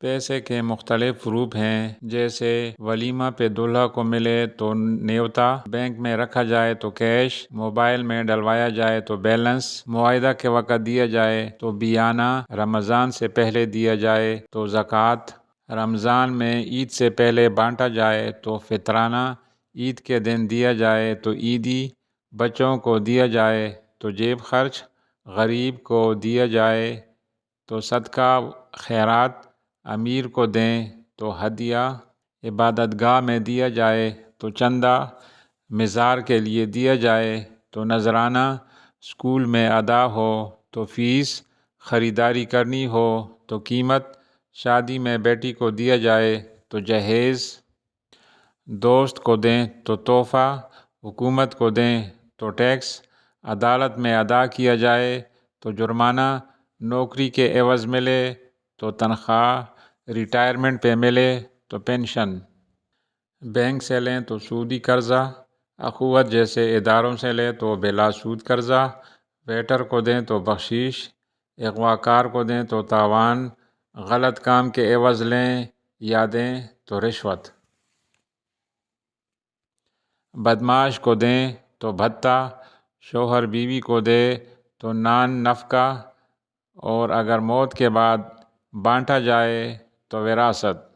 پیسے کے مختلف روپ ہیں، جیسے ولیمہ پہ دولہا کو ملے تو نیوتا، بینک میں رکھا جائے تو کیش، موبائل میں ڈلوایا جائے تو بیلنس، معاہدہ کے وقت دیا جائے تو بیانہ، رمضان سے پہلے دیا جائے تو زکوٰۃ، رمضان میں عید سے پہلے بانٹا جائے تو فطرانہ، عید کے دن دیا جائے تو عیدی، بچوں کو دیا جائے تو جیب خرچ، غریب کو دیا جائے تو صدقہ خیرات، امیر کو دیں تو ہدیہ، عبادت گاہ میں دیا جائے تو چندہ، مزار کے لیے دیا جائے تو نذرانہ، اسکول میں ادا ہو تو فیس، خریداری کرنی ہو تو قیمت، شادی میں بیٹی کو دیا جائے تو جہیز، دوست کو دیں تو تحفہ، حکومت کو دیں تو ٹیکس، عدالت میں ادا کیا جائے تو جرمانہ، نوکری کے عوض ملے تو تنخواہ، ریٹائرمنٹ پہ ملے تو پینشن، بینک سے لیں تو سودی قرضہ، اخوت جیسے اداروں سے لیں تو بلا سود قرضہ، ویٹر کو دیں تو بخشش، اغوا کار کو دیں تو تاوان، غلط کام کے عوض لیں یا دیں تو رشوت، بدمعاش کو دیں تو بھتہ، شوہر بیوی کو دے تو نان نفقہ، اور اگر موت کے بعد بانٹا جائے تو وراثت۔